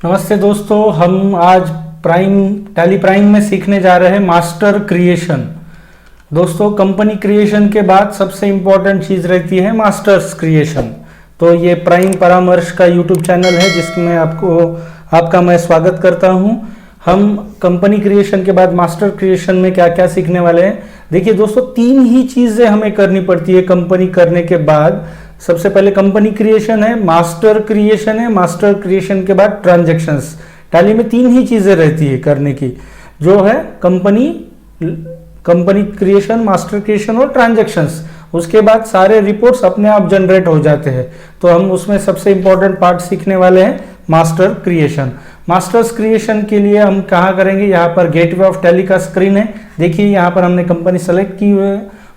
नमस्ते दोस्तों, हम आज टैली प्राइम में सीखने जा रहे हैं मास्टर क्रिएशन। दोस्तों, कंपनी क्रिएशन के बाद सबसे इम्पोर्टेंट चीज़ रहती है मास्टर्स क्रिएशन। तो ये प्राइम परामर्श का यूट्यूब चैनल है जिसमें आपका मैं स्वागत करता हूं। हम कंपनी क्रिएशन के बाद मास्टर क्रिएशन में क्या क्या सीखने वाले हैं। देखिए दोस्तों, तीन ही चीज़ें हमें करनी पड़ती है कंपनी करने के बाद। सबसे पहले कंपनी क्रिएशन है, मास्टर क्रिएशन है, मास्टर क्रिएशन के बाद ट्रांजैक्शंस। टैली में तीन ही चीजें रहती है करने की, जो है कंपनी क्रिएशन, मास्टर क्रिएशन और ट्रांजैक्शंस। उसके बाद सारे रिपोर्ट्स अपने आप जनरेट हो जाते हैं। तो हम उसमें सबसे इंपॉर्टेंट पार्ट सीखने वाले हैं मास्टर क्रिएशन। मास्टर्स क्रिएशन के लिए हम कहाँ करेंगे, यहाँ पर गेटवे ऑफ टैली का स्क्रीन है। देखिए यहाँ पर हमने कंपनी सेलेक्ट की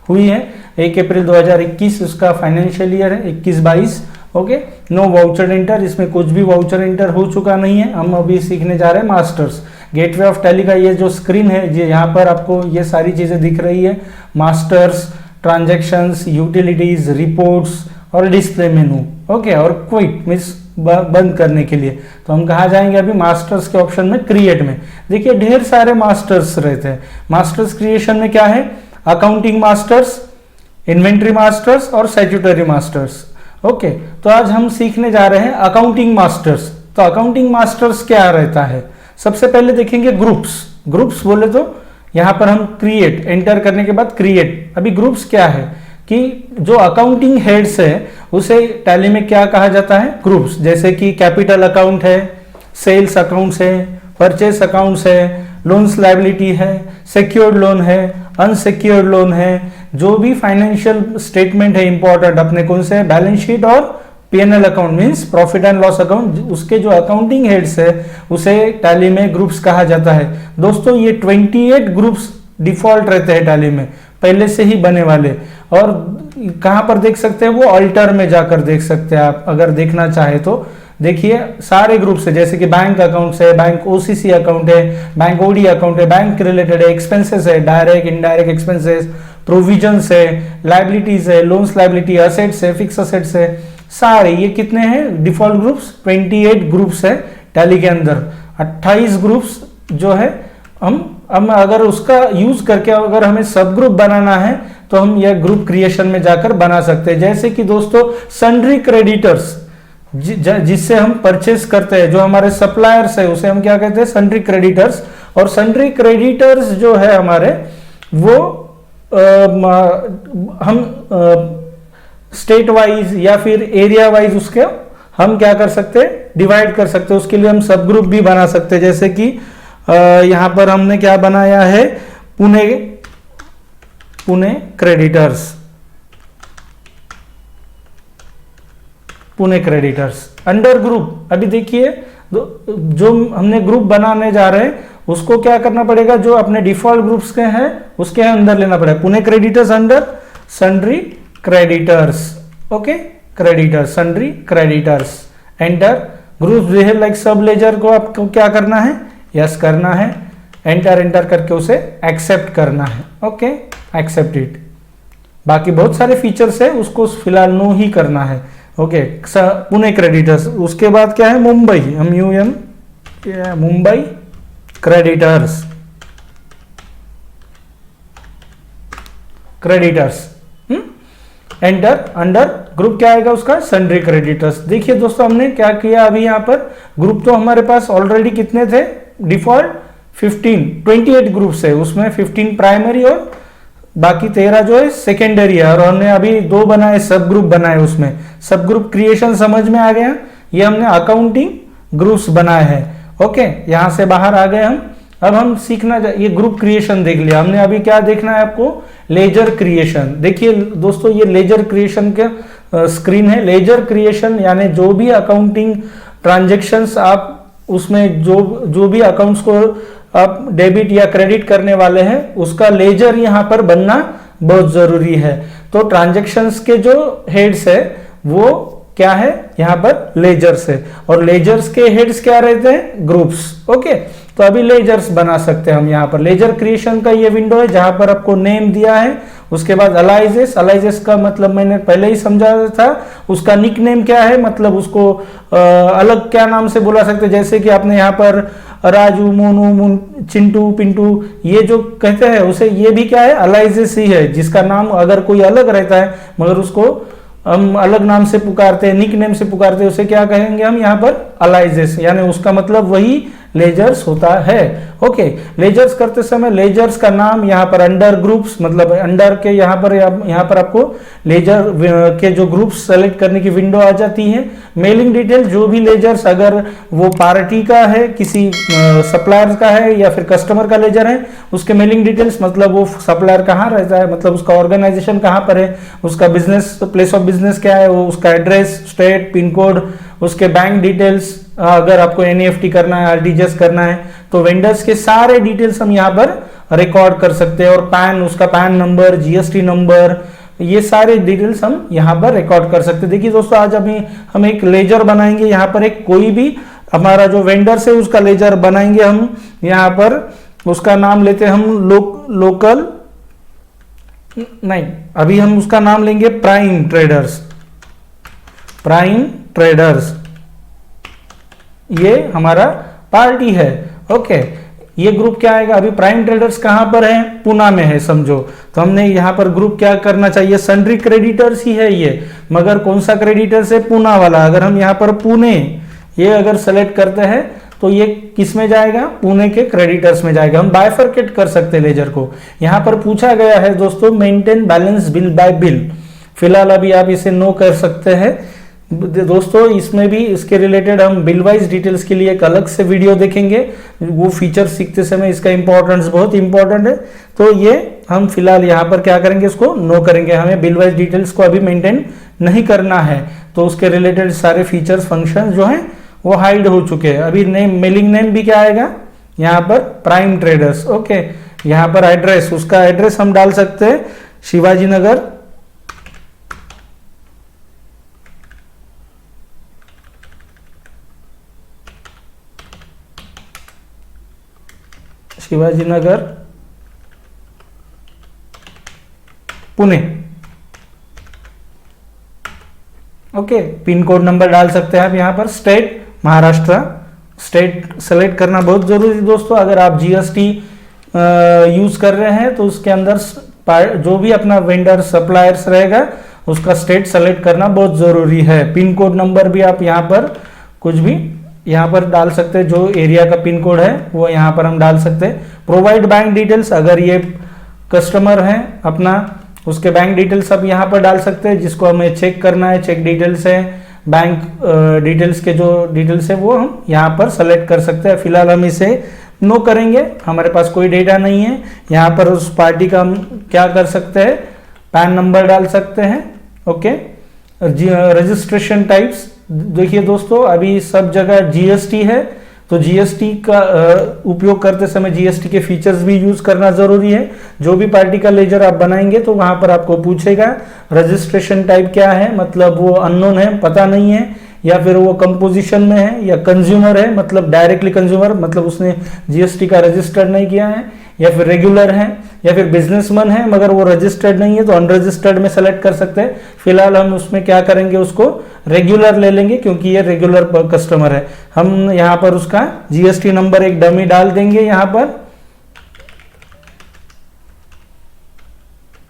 हुई है। 1 अप्रैल 2021 उसका फाइनेंशियल ईयर है, 21-22। ओके, नो वाउचर एंटर, इसमें कुछ भी वाउचर एंटर हो चुका नहीं है। हम अभी सीखने जा रहे हैं मास्टर्स। गेटवे ऑफ टैली का ये जो स्क्रीन है, ये यहाँ पर आपको ये सारी चीज़ें दिख रही है, मास्टर्स, ट्रांजैक्शंस, यूटिलिटीज, रिपोर्ट्स और डिस्प्ले मेनू। ओके, और क्विट मीन्स बंद करने के लिए। तो हम कहाँ जाएंगे अभी, मास्टर्स के ऑप्शन में, क्रिएट में। देखिए ढेर सारे मास्टर्स रहते हैं। मास्टर्स क्रिएशन में क्या है, अकाउंटिंग मास्टर्स, इन्वेंट्री मास्टर्स और स्टैट्यूटरी मास्टर्स। ओके, तो आज हम सीखने जा रहे हैं अकाउंटिंग मास्टर्स। तो अकाउंटिंग मास्टर्स क्या रहता है, सबसे पहले देखेंगे ग्रुप्स। ग्रुप्स बोले तो यहाँ पर हम क्रिएट एंटर करने के बाद क्रिएट। अभी ग्रुप्स क्या है कि जो अकाउंटिंग हेड्स है उसे टैली में क्या कहा जाता है, ग्रुप्स। जैसे कि कैपिटल अकाउंट है, सेल्स अकाउंट्स है, परचेस अकाउंट्स है, लोन्स लायबिलिटी है, सिक्योर्ड लोन है, अनसिक्योर्ड लोन है। जो भी फाइनेंशियल स्टेटमेंट है इंपॉर्टेंट अपने कौन से, बैलेंस शीट और PNL account means profit and loss account, उसके जो अकाउंटिंग हेड्स है उसे टैली में ग्रुप्स कहा जाता है। दोस्तों ये 28 ग्रुप्स डिफॉल्ट रहते हैं टैली में, पहले से ही बने वाले। और कहां पर देख सकते हैं वो, अल्टर में जाकर देख सकते हैं आप, अगर देखना चाहे तो। देखिए सारे ग्रुप से, जैसे कि बैंक अकाउंट है, बैंक ओसीसी अकाउंट है, बैंक ओडी अकाउंट है, बैंक रिलेटेड है, एक्सपेंसेस है, डायरेक्ट इनडायरेक्ट एक्सपेंसेस, प्रोविजंस है, लायबिलिटीज है, लोन्स लायबिलिटी, असेट्स है, फिक्स असेट्स है, सारे ये कितने हैं डिफॉल्ट ग्रुप्स, 28 ग्रुप्स है टैली के अंदर। 28 ग्रुप्स जो है हम अगर उसका यूज करके अगर हमें सब ग्रुप बनाना है तो हम यह ग्रुप क्रिएशन में जाकर बना सकते हैं। जैसे कि दोस्तों सन्ड्री क्रेडिटर्स, जिससे हम परचेस करते हैं, जो हमारे सप्लायर्स है उसे हम क्या कहते हैं, सन्ड्री क्रेडिटर्स। और सन्ड्री क्रेडिटर्स जो है हमारे वो हम स्टेट वाइज या फिर एरिया वाइज उसके हम क्या कर सकते हैं, डिवाइड कर सकते हैं। उसके लिए हम सब ग्रुप भी बना सकते हैं। जैसे कि यहां पर हमने क्या बनाया है, Pune creditors, Pune creditors under group. अभी देखिए जो हमने ग्रुप बनाने जा रहे हैं उसको क्या करना पड़ेगा, जो अपने डिफॉल्ट ग्रुप्स के हैं उसके अंदर लेना पड़ेगा। Pune creditors under sundry creditors. Okay, creditors, sundry creditors, enter. Groups behave like सब लेजर को आपको क्या करना है, यस करना है, एंटर करके उसे एक्सेप्ट करना है। Okay, accept it. बाकी बहुत सारे फीचर्स है, उसको फिलहाल नो ही करना है। Okay, Pune creditors. उसके बाद क्या है, Mumbai, Mumbai creditors, enter. Under group क्या आएगा उसका, सन्ड्री क्रेडिटर्स। देखिए दोस्तों हमने क्या किया अभी यहाँ पर, ग्रुप तो हमारे पास ऑलरेडी कितने थे डिफॉल्ट, 28 ग्रुप्स है, उसमें 15 प्राइमरी और बाकी 13 जो है सेकेंडरी है। और हमने अभी 2 बनाए, सब ग्रुप बनाए, उसमें सब ग्रुप क्रिएशन समझ में आ गया। ये हमने अकाउंटिंग ग्रुप्स बनाए हैं। ओके, यहां से बाहर आ गए हम। अब हम सीखना, ये ग्रुप क्रिएशन देख लिया हमने। अभी क्या देखना है आपको, लेजर क्रिएशन। देखिए दोस्तों ये लेजर क्रिएशन के स्क्रीन है। लेजर क्रिएशन यानी जो भी अकाउंटिंग ट्रांजेक्शन्स आप उसमें जो भी अकाउंट्स को आप डेबिट या क्रेडिट करने वाले हैं उसका लेजर यहाँ पर बनना बहुत जरूरी है। तो ट्रांजेक्शन्स के जो हेड्स है वो क्या है, यहाँ पर लेजर्स है। और लेजर्स के हेड्स क्या रहते हैं, ग्रुप्स। ओके, तो अभी लेजर्स बना सकते हैं हम। यहाँ पर लेजर क्रिएशन का ये विंडो है जहां पर आपको नेम दिया है उसके बाद अलाइजेस, अलाइजेस का मतलब मैंने पहले ही समझा था, उसका निक नेम क्या है, मतलब उसको अलग क्या नाम से बुला सकते हैं, जैसे कि आपने यहाँ पर राजू, मोनू, चिंटू, पिंटू, ये जो कहते हैं उसे, ये भी क्या है, अलाइजेस ही है, जिसका नाम अगर कोई अलग रहता है मगर उसको हम अलग नाम से पुकारते हैं, निक नेम से पुकारते हैं, उसे क्या कहेंगे हम यहाँ पर, अलाइजेस, यानी उसका मतलब वही लेजर्स होता है। ओके, लेजर्स करते समय लेजर्स का नाम यहाँ पर अंडर ग्रुप्स, मतलब अंडर के यहाँ पर आपको लेजर के जो ग्रुप्स सेलेक्ट करने की विंडो आ जाती है। मेलिंग डिटेल, जो भी लेजर्स, अगर वो पार्टी का है, किसी सप्लायर का है या फिर कस्टमर का लेजर है, उसके मेलिंग डिटेल्स, मतलब वो सप्लायर कहाँ रहता है, मतलब उसका ऑर्गेनाइजेशन कहाँ पर है, उसका बिजनेस, प्लेस ऑफ बिजनेस क्या है, वो उसका एड्रेस, स्टेट, पिन कोड, उसके बैंक डिटेल्स, अगर आपको एनईएफटी करना है, आरटीजीएस करना है, तो वेंडर्स के सारे डिटेल्स हम यहाँ पर रिकॉर्ड कर सकते हैं। और पैन, उसका पैन नंबर, जीएसटी नंबर, ये सारे डिटेल्स हम यहाँ पर रिकॉर्ड कर सकते हैं। देखिए दोस्तों, आज हम एक लेजर बनाएंगे, यहाँ पर एक कोई भी हमारा जो वेंडर्स है उसका लेजर बनाएंगे हम। यहाँ पर उसका नाम लेते हैं हम लोकल, नहीं, अभी हम उसका नाम लेंगे प्राइम ट्रेडर्स, प्राइम ट्रेडर्स, ये हमारा पार्टी है। ओके, ये ग्रुप क्या आएगा, अभी प्राइम ट्रेडर्स कहां पर है, पुणे में है समझो, तो हमने यहां पर ग्रुप क्या करना चाहिए, सन्ड्री क्रेडिटर्स ही है ये, मगर कौन सा क्रेडिटर्स है, पुणे वाला। अगर हम यहां पर पुणे ये अगर सेलेक्ट करते हैं तो ये किस में जाएगा, पुणे के क्रेडिटर्स में जाएगा। हम बाइफरकेट कर सकते हैं लेजर को। यहां पर पूछा गया है दोस्तों, maintain balance bill bye bill, फिलहाल अभी आप इसे नो कर सकते हैं दोस्तों। इसमें भी इसके रिलेटेड हम बिल वाइज डिटेल्स के लिए एक अलग से वीडियो देखेंगे, वो फीचर सीखते समय इसका इंपॉर्टेंस बहुत इंपॉर्टेंट है। तो ये हम फिलहाल यहाँ पर क्या करेंगे, इसको नो करेंगे, हमें बिल वाइज डिटेल्स को अभी मेंटेन नहीं करना है, तो उसके रिलेटेड सारे फीचर्स, फंक्शन जो हैं वो हाइड हो चुके हैं। अभी नेम, मेलिंग नेम भी क्या आएगा यहाँ पर, प्राइम ट्रेडर्स। ओके, यहाँ पर एड्रेस, उसका एड्रेस हम डाल सकते हैं Shivaji Nagar, Shivaji Nagar, Pune. Okay, pin code number डाल सकते हैं आप यहाँ पर, स्टेट महाराष्ट्र, स्टेट सेलेक्ट करना बहुत जरूरी दोस्तों। अगर आप जीएसटी यूज कर रहे हैं तो उसके अंदर जो भी अपना वेंडर सप्लायर्स रहेगा उसका स्टेट सेलेक्ट करना बहुत जरूरी है। पिन कोड नंबर भी आप यहाँ पर कुछ भी यहाँ पर डाल सकते हैं, जो एरिया का पिन कोड है वो यहाँ पर हम डाल सकते हैं। प्रोवाइड बैंक डिटेल्स, अगर ये कस्टमर है अपना, उसके बैंक डिटेल्स आप यहाँ पर डाल सकते हैं, जिसको हमें चेक करना है, चेक डिटेल्स है, बैंक डिटेल्स के जो डिटेल्स है वो हम यहाँ पर सेलेक्ट कर सकते हैं। फिलहाल हम इसे नो करेंगे, हमारे पास कोई डेटा नहीं है। यहाँ पर उस पार्टी का हम क्या कर सकते हैं, पैन नंबर डाल सकते हैं। ओके, रजिस्ट्रेशन टाइप्स, देखिए दोस्तों अभी सब जगह जीएसटी है, तो जीएसटी का उपयोग करते समय जीएसटी के फीचर्स भी यूज करना जरूरी है। जो भी पार्टी का लेजर आप बनाएंगे तो वहां पर आपको पूछेगा रजिस्ट्रेशन टाइप क्या है, मतलब वो अननोन है, पता नहीं है, या फिर वो कंपोजिशन में है, या कंज्यूमर है, मतलब डायरेक्टली कंज्यूमर, मतलब उसने जीएसटी का रजिस्टर्ड नहीं किया है, या फिर रेगुलर है, या फिर बिजनेसमैन है मगर वो रजिस्टर्ड नहीं है, तो अनरजिस्टर्ड में सेलेक्ट कर सकते हैं। फिलहाल हम उसमें क्या करेंगे, उसको रेगुलर ले लेंगे क्योंकि ये रेगुलर कस्टमर है। हम यहाँ पर उसका जीएसटी नंबर एक डमी डाल देंगे यहाँ पर।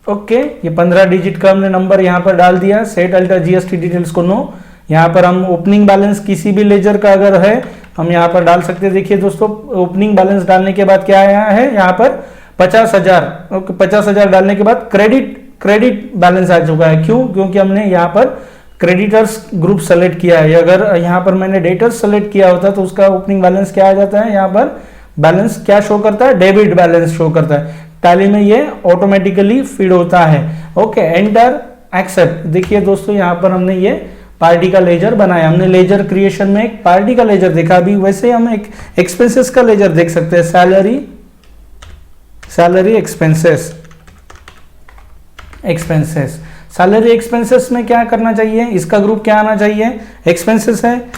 ओके, ये 15 डिजिट का हमने नंबर यहाँ पर डाल दिया। सेट अल्टर जीएसटी डिटेल्स को नो। यहाँ पर हम ओपनिंग बैलेंस किसी भी लेजर का अगर है हम यहाँ पर डाल सकते हैं। देखिए दोस्तों, ओपनिंग बैलेंस डालने के बाद क्या आया है यहाँ पर 50,000। ओके, 50,000 डालने के बाद क्रेडिट बैलेंस आ चुका है। क्यों? क्योंकि हमने यहाँ पर क्रेडिटर्स ग्रुप सेलेक्ट किया है। अगर यहाँ पर मैंने डेटर्स सेलेक्ट किया होता तो उसका ओपनिंग बैलेंस क्या आ जाता है, यहाँ पर बैलेंस क्या शो करता है, डेबिट बैलेंस शो करता है। टैली में ये ऑटोमेटिकली फीड होता है। Okay, enter accept. देखिए दोस्तों, यहाँ पर हमने ये पार्टी का लेजर बनाया। हमने लेजर क्रिएशन में एक पार्टी का लेजर देखा, अभी वैसे हम एक एक्सपेंसेस का लेजर देख सकते हैं। सैलरी एक्सपेंसेस सैलरी एक्सपेंसेस में क्या करना चाहिए, इसका ग्रुप क्या आना चाहिए, एक्सपेंसेस है।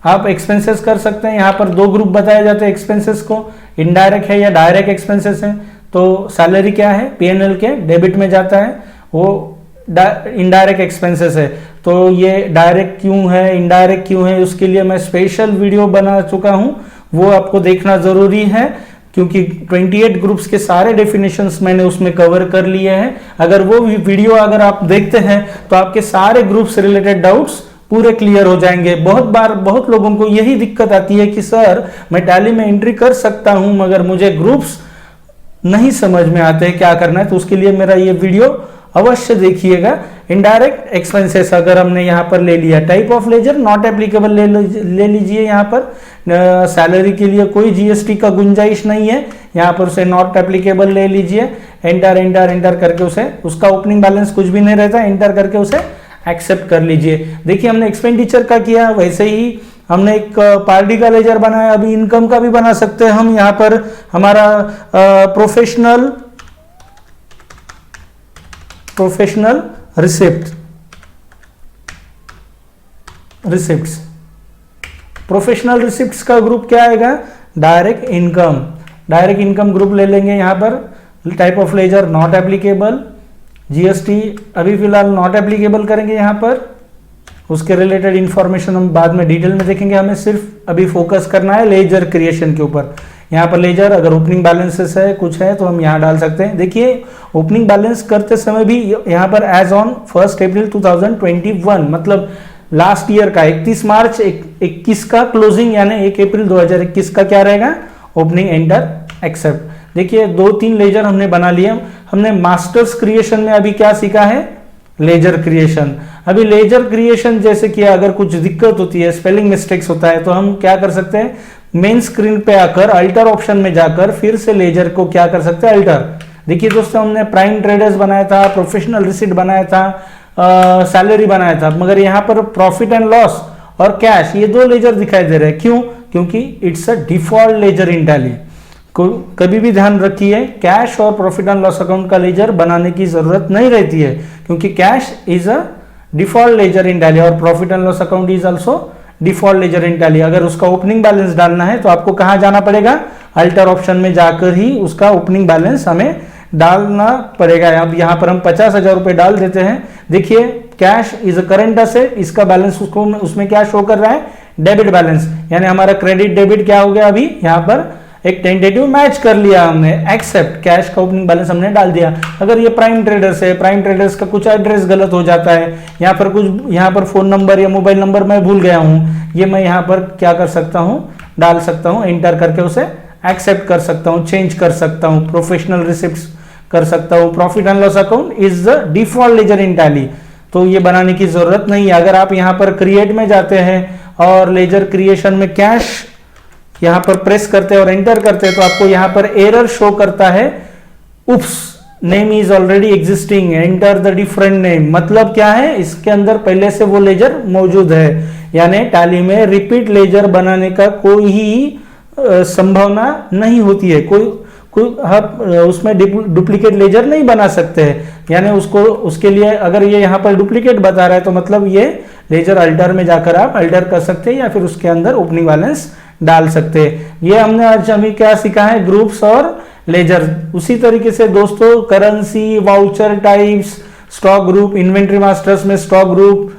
आप एक्सपेंसेस कर सकते हैं। यहाँ पर दो ग्रुप बताए जाते हैं एक्सपेंसेस को, इनडायरेक्ट है या डायरेक्ट एक्सपेंसेस है। तो सैलरी क्या है, पीएनएल के डेबिट में जाता है, वो इनडायरेक्ट एक्सपेंसेस है। तो ये डायरेक्ट क्यों है, इनडायरेक्ट क्यों है, उसके लिए मैं स्पेशल वीडियो बना चुका हूं, वो आपको देखना जरूरी है, क्योंकि 28 ग्रुप्स के सारे डेफिनेशंस मैंने उसमें कवर कर लिए हैं। अगर वो वीडियो अगर आप देखते हैं तो आपके सारे ग्रुप्स रिलेटेड डाउट्स पूरे क्लियर हो जाएंगे। बहुत बार बहुत लोगों को यही दिक्कत आती है कि सर मैं टैली में एंट्री कर सकता हूं मगर मुझे ग्रुप्स नहीं समझ में आते हैं, क्या करना है। तो उसके लिए मेरा ये वीडियो अवश्य देखिएगा। इनडायरेक्ट एक्सपेंसेस अगर हमने यहाँ पर ले लिया, type of ledger not applicable ले लीजिए। यहाँ पर सैलरी के लिए कोई जीएसटी का गुंजाइश नहीं है, यहाँ पर उसे नॉट एप्लीकेबल ले लीजिए। एंटर एंटर एंटर करके उसे, उसका ओपनिंग बैलेंस कुछ भी नहीं रहता, एंटर करके उसे एक्सेप्ट कर लीजिए। देखिए हमने एक्सपेंडिचर का किया, वैसे ही हमने एक पार्टी का लेजर बनाया, अभी इनकम का भी बना सकते हैं हम। यहाँ पर हमारा प्रोफेशनल रिसिप्ट्स, प्रोफेशनल रिसिप्ट्स का ग्रुप क्या आएगा, डायरेक्ट इनकम ग्रुप ले लेंगे। यहाँ पर type of ledger not applicable, GST अभी फिलहाल नॉट एप्लीकेबल करेंगे यहाँ पर। उसके रिलेटेड इंफॉर्मेशन हम बाद में डिटेल में देखेंगे, हमें सिर्फ अभी फोकस करना है लेजर क्रिएशन के ऊपर। यहाँ पर लेजर अगर ओपनिंग बैलेंसेस है कुछ है तो हम यहाँ डाल सकते हैं। देखिए ओपनिंग बैलेंस करते समय भी यहाँ पर एज ऑन 1 अप्रैल 2021 मतलब लास्ट ईयर का 31 मार्च 21 का क्लोजिंग यानी 1 अप्रैल 2021 का क्या रहेगा, ओपनिंग एंटर एक्सेप्ट। देखिए 2-3 लेजर हमने बना लिया। हमने मास्टर्स क्रिएशन में अभी क्या सीखा है, लेजर क्रिएशन। अभी लेजर क्रिएशन जैसे कि अगर कुछ दिक्कत होती है, स्पेलिंग मिस्टेक्स होता है, तो हम क्या कर सकते हैं, मेन स्क्रीन पे आकर अल्टर ऑप्शन में जाकर फिर से लेजर को क्या कर सकते हैं, अल्टर। देखिए दोस्तों हमने प्राइम ट्रेडर्स बनाया था, प्रोफेशनल रिसिप्ट बनाया था, सैलरी बनाया था, मगर यहाँ पर प्रॉफिट एंड लॉस और कैश ये 2 लेजर दिखाई दे रहे हैं। क्यों, क्योंकि it's a default ledger in Tally. कभी भी ध्यान रखिए कैश और प्रॉफिट एंड लॉस अकाउंट का लेजर बनाने की जरूरत नहीं रहती है, क्योंकि cash is a default ledger in Tally और profit and loss account is also default ledger in Tally. अगर उसका ओपनिंग बैलेंस डालना है तो आपको कहां जाना पड़ेगा, अल्टर ऑप्शन में जाकर ही उसका ओपनिंग बैलेंस हमें डालना पड़ेगा। अब यहाँ पर हम 50,000 रुपए डाल देते हैं। देखिए cash is a current asset, इसका बैलेंस उसको उसमें क्या शो कर रहा है, डेबिट बैलेंस, यानी हमारा क्रेडिट डेबिट क्या हो गया, अभी यहाँ पर एक टेंटेटिव मैच कर लिया हमने, एक्सेप्ट। कैश का ओपनिंग बैलेंस हमने डाल दिया। अगर ये प्राइम ट्रेडर्स है, प्राइम ट्रेडर्स का कुछ एड्रेस गलत हो जाता है, यहाँ पर कुछ यहाँ पर फोन नंबर या मोबाइल नंबर मैं भूल गया हूँ, ये मैं यहाँ पर क्या कर सकता हूँ, डाल सकता हूँ, एंटर करके उसे एक्सेप्ट कर सकता हूँ, चेंज कर सकता हूँ, प्रोफेशनल रिसिप्ट्स कर सकता हूँ। Profit and loss account is the default ledger in Tally, तो ये बनाने की जरूरत नहीं है। अगर आप यहाँ पर क्रिएट में जाते हैं और लेजर क्रिएशन में कैश यहाँ पर प्रेस करते हैं और एंटर करते हैं तो आपको यहाँ पर एरर शो करता है, oops name is already existing, enter the different name. मतलब क्या है, इसके अंदर पहले से वो लेजर मौजूद है, यानी टैली में रिपीट लेजर बनाने का कोई ही संभावना नहीं होती है। कोई आप उसमें डुप्लीकेट लेजर नहीं बना सकते हैं, यानी उसके लिए अगर ये यहाँ पर डुप्लीकेट बता रहा है तो मतलब ये लेजर अल्टर में जाकर आप अल्टर कर सकते हैं या फिर उसके अंदर ओपनिंग बैलेंस डाल सकते हैं। ये हमने आज हमें क्या सीखा है, ग्रुप्स और लेजर। उसी तरीके से दोस्तों currency, voucher types, stock group, inventory masters में stock group,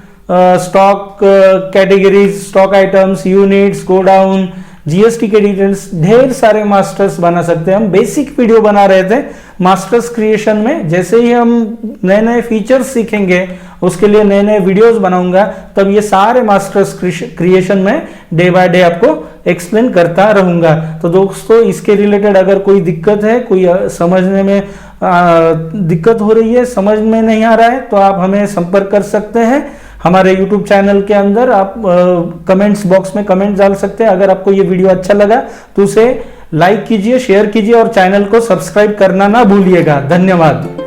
stock categories, stock items, units, godown, GST के डिटेल्स, ढेर सारे मास्टर्स बना सकते हैं। हम बेसिक वीडियो बना रहे थे मास्टर्स क्रिएशन में, जैसे ही हम नए नए फीचर्स सीखेंगे उसके लिए नए नए वीडियोस बनाऊंगा, तब ये सारे मास्टर्स क्रिएशन में डे बाय डे आपको एक्सप्लेन करता रहूंगा। तो दोस्तों इसके रिलेटेड अगर कोई दिक्कत है, कोई समझने में दिक्कत हो रही है, समझ में नहीं आ रहा है, तो आप हमें संपर्क कर सकते हैं हमारे YouTube चैनल के अंदर। आप कमेंट्स बॉक्स में कमेंट डाल सकते हैं। अगर आपको ये वीडियो अच्छा लगा तो उसे लाइक कीजिए, शेयर कीजिए और चैनल को सब्सक्राइब करना ना भूलिएगा। धन्यवाद।